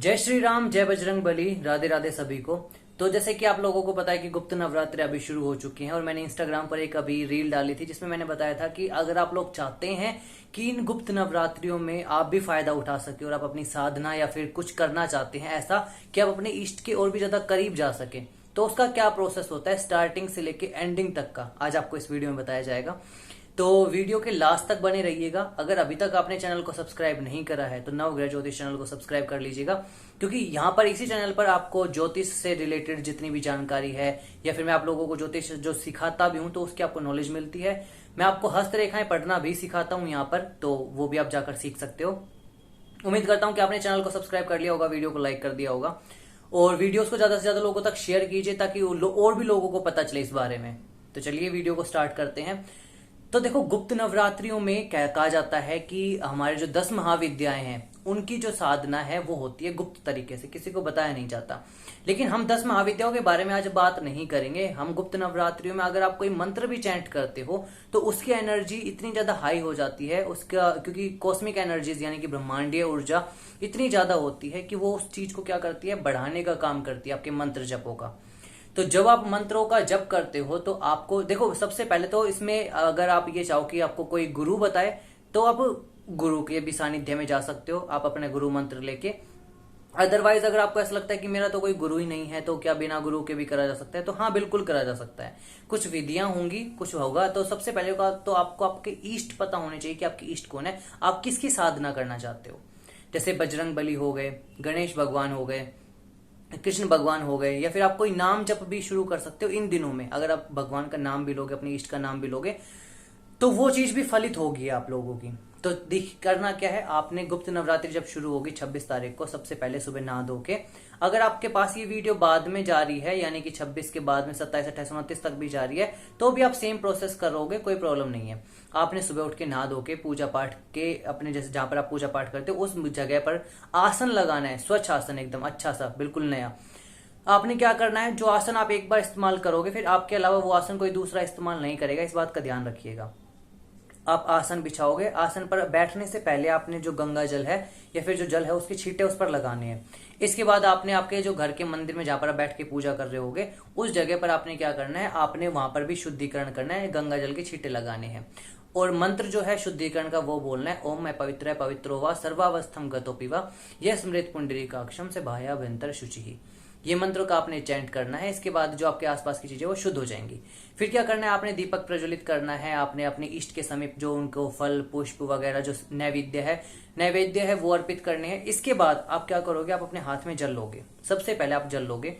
जय श्री राम, जय बजरंग बली, राधे राधे सभी को। तो जैसे कि आप लोगों को पता है कि गुप्त नवरात्रि अभी शुरू हो चुकी हैं और मैंने इंस्टाग्राम पर एक अभी रील डाली थी जिसमें मैंने बताया था कि अगर आप लोग चाहते हैं कि इन गुप्त नवरात्रियों में आप भी फायदा उठा सके और आप अपनी साधना या फिर कुछ करना चाहते हैं ऐसा कि आप अपने इष्ट के और भी ज्यादा करीब जा सके, तो उसका क्या प्रोसेस होता है स्टार्टिंग से लेके एंडिंग तक का आज आपको इस वीडियो में बताया जाएगा। तो वीडियो के लास्ट तक बने रहिएगा। अगर अभी तक आपने चैनल को सब्सक्राइब नहीं करा है तो नवग्रह ज्योतिष चैनल को सब्सक्राइब कर लीजिएगा, क्योंकि यहाँ पर इसी चैनल पर आपको ज्योतिष से रिलेटेड जितनी भी जानकारी है या फिर मैं आप लोगों को ज्योतिष जो सिखाता भी हूँ तो उसकी आपको नॉलेज मिलती है। मैं आपको हस्तरेखाएं पढ़ना भी सिखाता हूँ यहाँ पर, तो वो भी आप जाकर सीख सकते हो। उम्मीद करता हूँ कि आपने चैनल को सब्सक्राइब कर लिया होगा, वीडियो को लाइक कर दिया होगा और वीडियोस को ज्यादा से ज्यादा लोगों तक शेयर कीजिए ताकि और भी लोगों को पता चले इस बारे में। तो चलिए वीडियो को स्टार्ट करते हैं। तो देखो, गुप्त नवरात्रियों में कहा जाता है कि हमारे जो 10 महाविद्याएं हैं उनकी जो साधना है वो होती है गुप्त तरीके से, किसी को बताया नहीं जाता। लेकिन हम 10 महाविद्याओं के बारे में आज बात नहीं करेंगे। हम गुप्त नवरात्रियों में अगर आप कोई मंत्र भी चैंट करते हो तो उसकी एनर्जी इतनी ज्यादा हाई हो जाती है उसका, क्योंकि कॉस्मिक एनर्जीज यानी कि ब्रह्मांडीय ऊर्जा इतनी ज्यादा होती है कि वो उस चीज को क्या करती है, बढ़ाने का काम करती है आपके मंत्र जपों का। तो जब आप मंत्रों का जप करते हो तो आपको देखो, सबसे पहले तो इसमें अगर आप ये चाहो कि आपको कोई गुरु बताए तो आप गुरु के भी सानिध्य में जा सकते हो, आप अपने गुरु मंत्र लेके। अदरवाइज अगर आपको ऐसा लगता है कि मेरा तो कोई गुरु ही नहीं है तो क्या बिना गुरु के भी करा जा सकता है, तो हाँ बिल्कुल करा जा सकता है। कुछ विधियां होंगी, कुछ होगा। तो सबसे पहले का तो आपको आपके इष्ट पता होने चाहिए कि आपके इष्ट कौन है, आप किसकी साधना करना चाहते हो। जैसे बजरंग बली हो गए, गणेश भगवान हो गए, कृष्ण भगवान हो गए, या फिर आप कोई नाम जप भी शुरू कर सकते हो इन दिनों में। अगर आप भगवान का नाम भी लोगे, अपने इष्ट का नाम भी लोगे तो वो चीज भी फलित होगी आप लोगों की। तो करना क्या है, आपने गुप्त नवरात्रि जब शुरू होगी 26 तारीख को, सबसे पहले सुबह नहा धो के, अगर आपके पास ये वीडियो बाद में जा रही है यानी कि 26 के बाद में 27, 28, 29 तक भी जा रही है तो भी आप सेम प्रोसेस करोगे, कोई प्रॉब्लम नहीं है। आपने सुबह उठ के नहा धो के पूजा पाठ के अपने जैसे जहां पर आप पूजा पाठ करते हो उस जगह पर आसन लगाना है, स्वच्छ आसन, एकदम अच्छा सा, बिल्कुल नया। आपने क्या करना है, जो आसन आप एक बार इस्तेमाल करोगे फिर आपके अलावा वो आसन कोई दूसरा इस्तेमाल नहीं करेगा, इस बात का ध्यान रखिएगा। आप आसन बिछाओगे, आसन पर बैठने से पहले आपने जो गंगा जल है या फिर जो जल है उसके छींटे उस पर लगाने हैं। इसके बाद आपने आपके जो घर के मंदिर में जहां पर आप बैठ के पूजा कर रहे होगे उस जगह पर आपने क्या करना है, आपने वहां पर भी शुद्धिकरण करना है, गंगा जल के छींटे लगाने हैं और मंत्र जो है शुद्धिकरण का वो बोलना है, ओम मैं पवित्र है पवित्रो वा सर्वावस्थम गतोपिवा यह स्मृत पुंडरीकाक्षम से भायाभ्यंतर शुचि ही। ये मंत्रों का आपने चैंट करना है। इसके बाद जो आपके आसपास की चीजें वो शुद्ध हो जाएंगी। फिर क्या करना है, आपने दीपक प्रज्वलित करना है। आपने अपने इष्ट के समीप जो उनको फल पुष्प वगैरह जो नैवेद्य है वो अर्पित करने हैं। इसके बाद आप क्या करोगे, आप अपने हाथ में जल लोगे। सबसे पहले आप जल लोगे,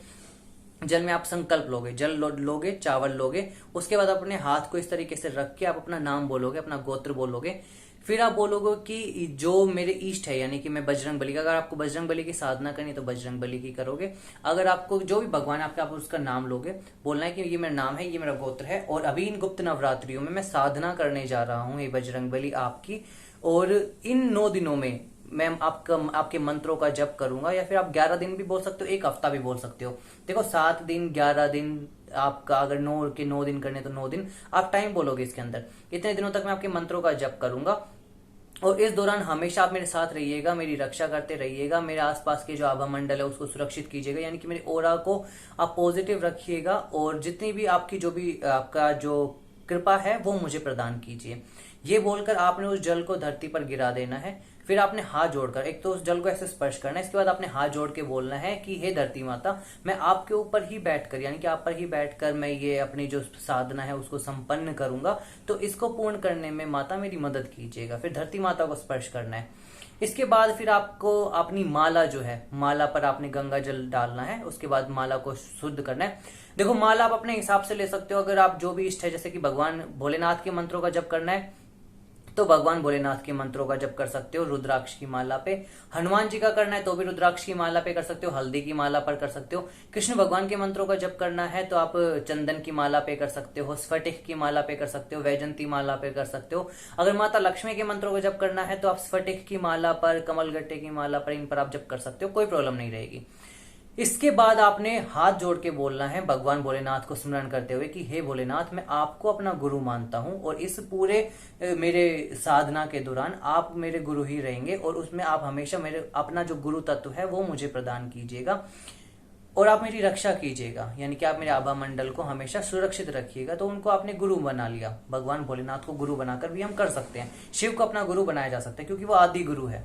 जल में आप संकल्प लोगे, जल लोगे, चावल लोगे। उसके बाद अपने हाथ को इस तरीके से रख के आप अपना नाम बोलोगे, अपना गोत्र बोलोगे। फिर आप बोलोगे कि जो मेरे इष्ट है यानी कि मैं बजरंग बली का, अगर आपको बजरंग बली की साधना करनी है तो बजरंग बली की करोगे। अगर आपको जो भी भगवान आपके, आप उसका नाम लोगे, बोलना है कि ये मेरा नाम है, ये मेरा गोत्र है और अभी इन गुप्त नवरात्रियों में मैं साधना करने जा रहा हूँ ये बजरंग बली आपकी, और इन 9 दिनों में मैं आपके मंत्रों का जप करूंगा। या फिर आप 11 दिन भी बोल सकते हो, एक हफ्ता भी बोल सकते हो। देखो 7 दिन 11 दिन आपका, अगर 9 के 9 दिन करने तो 9 दिन आप टाइम बोलोगे इसके अंदर। इतने दिनों तक मैं आपके मंत्रों का जप करूंगा और इस दौरान हमेशा आप मेरे साथ रहिएगा, मेरी रक्षा करते रहिएगा। मेरे आसपास के जो आभा मंडल है उसको सुरक्षित कीजिएगा, यानी कि मेरे ओरा को आप पॉजिटिव रखिएगा और जितनी भी आपकी जो भी आपका जो कृपा है वो मुझे प्रदान कीजिए। ये बोलकर आपने उस जल को धरती पर गिरा देना है। फिर आपने हाथ जोड़कर एक तो उस जल को ऐसे स्पर्श करना है। इसके बाद आपने हाथ जोड़ के बोलना है कि हे धरती माता, मैं आपके ऊपर ही बैठकर यानी कि आप पर ही बैठकर मैं ये अपनी जो साधना है उसको संपन्न करूंगा, तो इसको पूर्ण करने में माता मेरी मदद कीजिएगा। फिर धरती माता को स्पर्श करना है। इसके बाद फिर आपको अपनी माला जो है, माला पर आपने गंगा जल डालना है। उसके बाद माला को शुद्ध करना है। देखो माला आप अपने हिसाब से ले सकते हो। अगर आप जो भी इष्ट है, जैसे कि भगवान भोलेनाथ के मंत्रों का जप करना है तो भगवान भोलेनाथ के मंत्रों का जप कर सकते हो रुद्राक्ष की माला पे। हनुमान जी का करना है तो भी रुद्राक्ष की माला पे कर सकते हो, हल्दी की माला पर कर सकते हो। कृष्ण भगवान के मंत्रों का जप करना है तो आप चंदन की माला पे कर सकते हो, स्फटिक की माला पे कर सकते हो, वैजंती माला पे कर सकते हो। अगर माता लक्ष्मी के मंत्रों का जप करना है तो आप स्फटिक की माला पर, कमल गट्टे की माला पर, इन पर आप जप कर सकते हो, कोई प्रॉब्लम नहीं रहेगी। इसके बाद आपने हाथ जोड़ के बोलना है भगवान भोलेनाथ को स्मरण करते हुए कि हे भोलेनाथ, मैं आपको अपना गुरु मानता हूं और इस पूरे मेरे साधना के दौरान आप मेरे गुरु ही रहेंगे और उसमें आप हमेशा मेरे अपना जो गुरु तत्व है वो मुझे प्रदान कीजिएगा और आप मेरी रक्षा कीजिएगा, यानी कि आप मेरे आभा मंडल को हमेशा सुरक्षित रखिएगा। तो उनको आपने गुरु बना लिया। भगवान भोलेनाथ को गुरु बनाकर भी हम कर सकते हैं, शिव को अपना गुरु बनाया जा सकता है क्योंकि वो आदि गुरु है।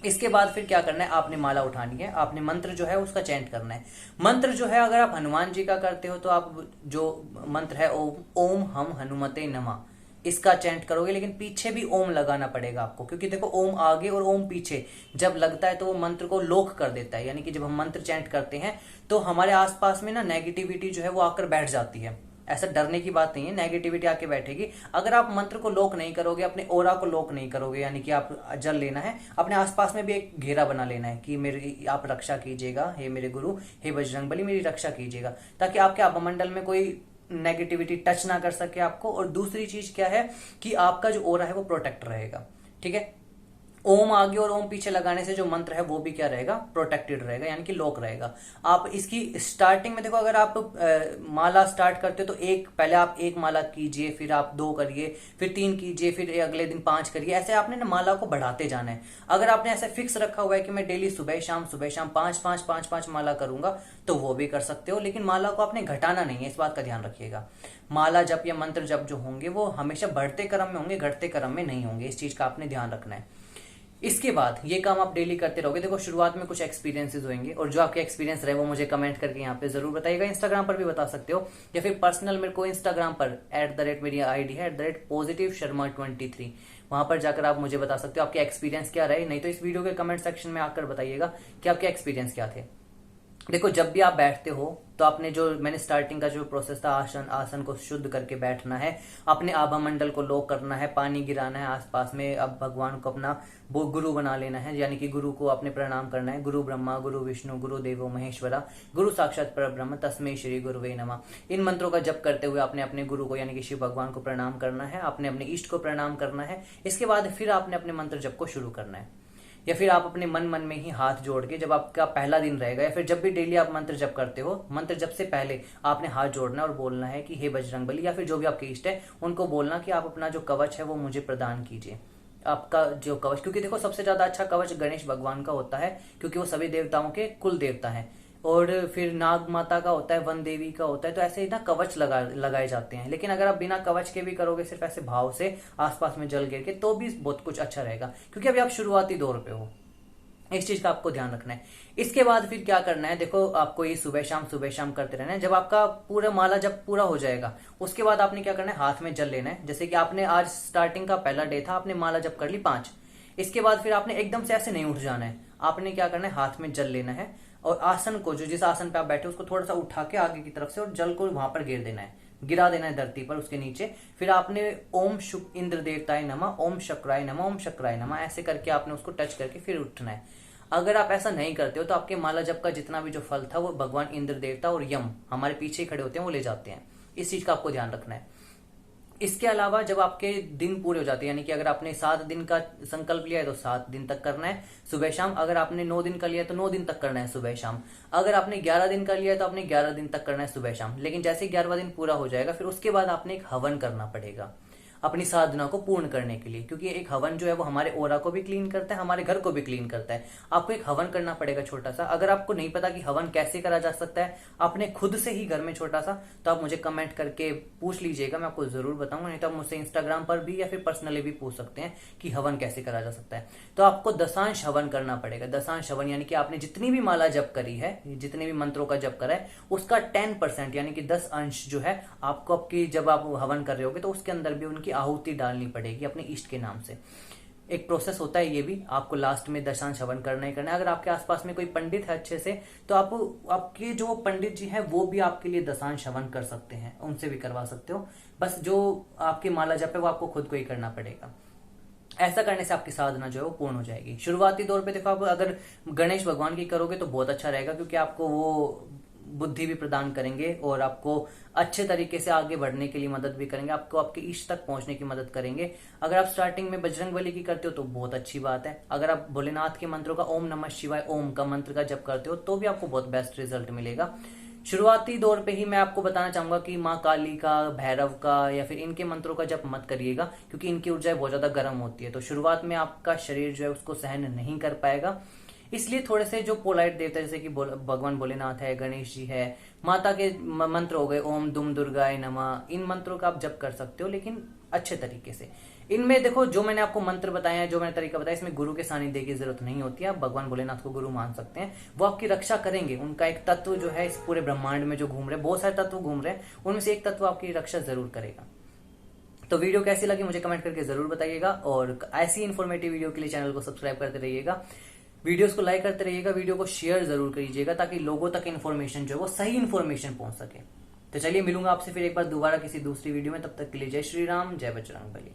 इसके बाद फिर क्या करना है, आपने माला उठानी है, आपने मंत्र जो है उसका चैंट करना है। मंत्र जो है अगर आप हनुमान जी का करते हो तो आप जो मंत्र है ओम हम हनुमते नमः, इसका चैंट करोगे, लेकिन पीछे भी ओम लगाना पड़ेगा आपको, क्योंकि देखो ओम आगे और ओम पीछे जब लगता है तो वो मंत्र को लोक कर देता है। यानी कि जब हम मंत्र चैंट करते हैं तो हमारे आसपास में ना नेगेटिविटी जो है वो आकर बैठ जाती है। ऐसा डरने की बात नहीं है, नेगेटिविटी आके बैठेगी। अगर आप मंत्र को लॉक नहीं करोगे, अपने ओरा को लॉक नहीं करोगे, यानी कि आप जल लेना है, अपने आसपास में भी एक घेरा बना लेना है कि मेरी आप रक्षा कीजिएगा, हे मेरे गुरु, हे बजरंगबली मेरी रक्षा कीजिएगा, ताकि आपके आभमंडल में कोई नेगेटिविटी टच ना कर सके आपको। और दूसरी चीज क्या है कि आपका जो ओरा है वो प्रोटेक्ट रहेगा। ठीक है, ओम आगे और ओम पीछे लगाने से जो मंत्र है वो भी क्या रहेगा, प्रोटेक्टेड रहेगा, यानी कि लॉक रहेगा। आप इसकी स्टार्टिंग में देखो, अगर आप माला स्टार्ट करते हो तो पहले आप एक माला कीजिए, फिर आप 2 करिए, फिर 3 कीजिए, फिर अगले दिन 5 करिए। ऐसे आपने ना माला को बढ़ाते जाना है। अगर आपने ऐसे फिक्स रखा हुआ है कि मैं डेली सुबह शाम 5 माला करूंगा तो वो भी कर सकते हो, लेकिन माला को आपने घटाना नहीं है, इस बात का ध्यान रखिएगा। माला जप या मंत्र जप जो होंगे वो हमेशा बढ़ते क्रम में होंगे, घटते क्रम में नहीं होंगे। इस चीज का आपने ध्यान रखना है। इसके बाद ये काम आप डेली करते रहोगे। देखो शुरुआत में कुछ एक्सपीरियंसेस होंगे, और जो आपके एक्सपीरियंस रहे वो मुझे कमेंट करके यहाँ पे जरूर बताइएगा। इंस्टाग्राम पर भी बता सकते हो, या फिर पर्सनल मेरे को इंस्टाग्राम पर मेरी आईडी है @positivesharma23, वहां पर जाकर आप मुझे बता सकते हो आपके एक्सपीरियंस क्या रहे। नहीं तो इस वीडियो के कमेंट सेक्शन में आकर बताइएगा कि आपके एक्सपीरियंस क्या थे। देखो जब भी आप बैठते हो तो आपने जो मैंने स्टार्टिंग का जो प्रोसेस था, आसन को शुद्ध करके बैठना है, अपने आभा मंडल को लॉक करना है, पानी गिराना है आसपास में। अब भगवान को अपना वो गुरु बना लेना है, यानी कि गुरु को आपने प्रणाम करना है। गुरु ब्रह्मा गुरु विष्णु गुरु देवो महेश्वरा गुरु साक्षात परब्रह्म तस्मै श्री गुरुवे नमः। इन मंत्रों का जप करते हुए आपने अपने गुरु को यानी कि शिव भगवान को प्रणाम करना है, आपने अपने इष्ट को प्रणाम करना है। इसके बाद फिर आपने अपने मंत्र जप को शुरू करना है, या फिर आप अपने मन में ही हाथ जोड़ के, जब आपका पहला दिन रहेगा या फिर जब भी डेली आप मंत्र जप करते हो, मंत्र जप से पहले आपने हाथ जोड़ना और बोलना है कि हे बजरंगबली, या फिर जो भी आपके इष्ट है उनको बोलना कि आप अपना जो कवच है वो मुझे प्रदान कीजिए। आपका जो कवच, क्योंकि देखो सबसे ज्यादा अच्छा कवच गणेश भगवान का होता है, क्योंकि वो सभी देवताओं के कुल देवता है। और फिर नाग माता का होता है, वन देवी का होता है। तो ऐसे ही ना कवच लगाए जाते हैं। लेकिन अगर आप बिना कवच के भी करोगे, सिर्फ ऐसे भाव से आसपास में जल गिर के, तो भी बहुत कुछ अच्छा रहेगा, क्योंकि अभी आप शुरुआती दौर पे हो। इस चीज का आपको ध्यान रखना है। इसके बाद फिर क्या करना है, देखो आपको ये सुबह शाम करते रहना है। जब आपका पूरा माला जब पूरा हो जाएगा, उसके बाद आपने क्या करना है, हाथ में जल लेना है। जैसे कि आपने आज स्टार्टिंग का पहला डे था, आपने माला जब कर ली 5, इसके बाद फिर आपने एकदम से ऐसे नहीं उठ जाना है। आपने क्या करना है, हाथ में जल लेना है और आसन को, जो जिस आसन पे आप बैठे उसको थोड़ा सा उठा के आगे की तरफ से और जल को वहां पर गिरा देना है धरती पर, उसके नीचे। फिर आपने ओम शुक इंद्र देवताय नमः, ओम शक्राय नमः, ओम शक्राय नमः ऐसे करके आपने उसको टच करके फिर उठना है। अगर आप ऐसा नहीं करते हो तो आपके माला जप का जितना भी जो फल था वो भगवान इंद्र देवता और यम हमारे पीछे खड़े होते हैं, वो ले जाते हैं। इस चीज का आपको ध्यान रखना है। इसके अलावा जब आपके दिन पूरे हो जाते हैं, यानी कि अगर आपने 7 दिन का संकल्प लिया है तो 7 दिन तक करना है सुबह शाम। अगर आपने 9 दिन का लिया है तो 9 दिन तक करना है सुबह शाम। अगर आपने 11 दिन का लिया है तो आपने 11 दिन तक करना है सुबह शाम। लेकिन जैसे 11वां दिन पूरा हो जाएगा, फिर उसके बाद आपने एक हवन करना पड़ेगा अपनी साधना को पूर्ण करने के लिए, क्योंकि एक हवन जो है वो हमारे ओरा को भी क्लीन करता है, हमारे घर को भी क्लीन करता है। आपको एक हवन करना पड़ेगा छोटा सा। अगर आपको नहीं पता कि हवन कैसे करा जा सकता है अपने खुद से ही घर में छोटा सा, तो आप मुझे कमेंट करके पूछ लीजिएगा, मैं आपको जरूर बताऊंगा। नहीं तो आप मुझसे इंस्टाग्राम पर भी या फिर पर्सनली भी पूछ सकते हैं कि हवन कैसे करा जा सकता है। तो आपको दशांश हवन करना पड़ेगा। दशांश हवन यानी कि आपने जितनी भी माला जप करी है, जितने भी मंत्रों का जप करा है, उसका 10% यानी कि 10 अंश जो है आपको आपकी, जब आप हवन कर रहे होगे तो उसके अंदर भी उनकी आहुति डालनी पड़ेगी अपने इष्ट के नाम से। एक प्रोसेस होता है ये भी, आपको लास्ट में दशांश हवन करना ही करना है। अगर आपके आसपास में कोई पंडित है अच्छे से, तो आप आपके जो पंडित जी हैं वो भी आपके लिए दशांश हवन कर सकते हैं, उनसे भी करवा सकते हो। बस जो आपकी माला जप है वो आपको खुद को ही करना पड़ेगा। ऐसा करने से आपकी साधना जो है वो पूर्ण हो जाएगी। शुरुआती दौर पे देखो, आप अगर गणेश भगवान की करोगे तो बहुत अच्छा रहेगा, क्योंकि आपको वो बुद्धि भी प्रदान करेंगे और आपको अच्छे तरीके से आगे बढ़ने के लिए मदद भी करेंगे, आपको आपके इष्ट तक पहुंचने की मदद करेंगे। अगर आप स्टार्टिंग में बजरंग बली की करते हो तो बहुत अच्छी बात है। अगर आप भोलेनाथ के मंत्रों का ओम नमः शिवाय ओम का मंत्र का जप करते हो तो भी आपको बहुत बेस्ट रिजल्ट मिलेगा। शुरुआती दौर पे ही मैं आपको बताना चाहूंगा कि माँ काली का, भैरव का या फिर इनके मंत्रों का जप मत करिएगा, क्योंकि इनकी ऊर्जा बहुत ज्यादा गर्म होती है, तो शुरुआत में आपका शरीर जो है उसको सहन नहीं कर पाएगा। इसलिए थोड़े से जो पोलाइट देवता जैसे कि भगवान भोलेनाथ है, गणेश जी है, माता के मंत्र हो गए ओम दुम दुर्गाय नमः, इन मंत्रों का आप जप कर सकते हो, लेकिन अच्छे तरीके से। इनमें देखो जो मैंने आपको मंत्र बताया, जो मैंने तरीका बताया, इसमें गुरु के सानिध्य की जरूरत नहीं होती है। आप भगवान भोलेनाथ को गुरु मान सकते हैं, वो आपकी रक्षा करेंगे। उनका एक तत्व जो है इस पूरे ब्रह्मांड में जो घूम रहे, बहुत सारे तत्व घूम रहे हैं, उनमें से एक तत्व आपकी रक्षा जरूर करेगा। तो वीडियो कैसी लगी मुझे कमेंट करके जरूर बताइएगा, और ऐसी इन्फॉर्मेटिव वीडियो के लिए चैनल को सब्सक्राइब करते रहिएगा, वीडियोस को लाइक करते रहिएगा, वीडियो को शेयर जरूर करिएगा, ताकि लोगों तक इन्फॉर्मेशन जो है वो सही इन्फॉर्मेशन पहुंच सके। तो चलिए मिलूंगा आपसे फिर एक बार दोबारा किसी दूसरी वीडियो में, तब तक के लिए जय श्री राम, जय बजरंग बली।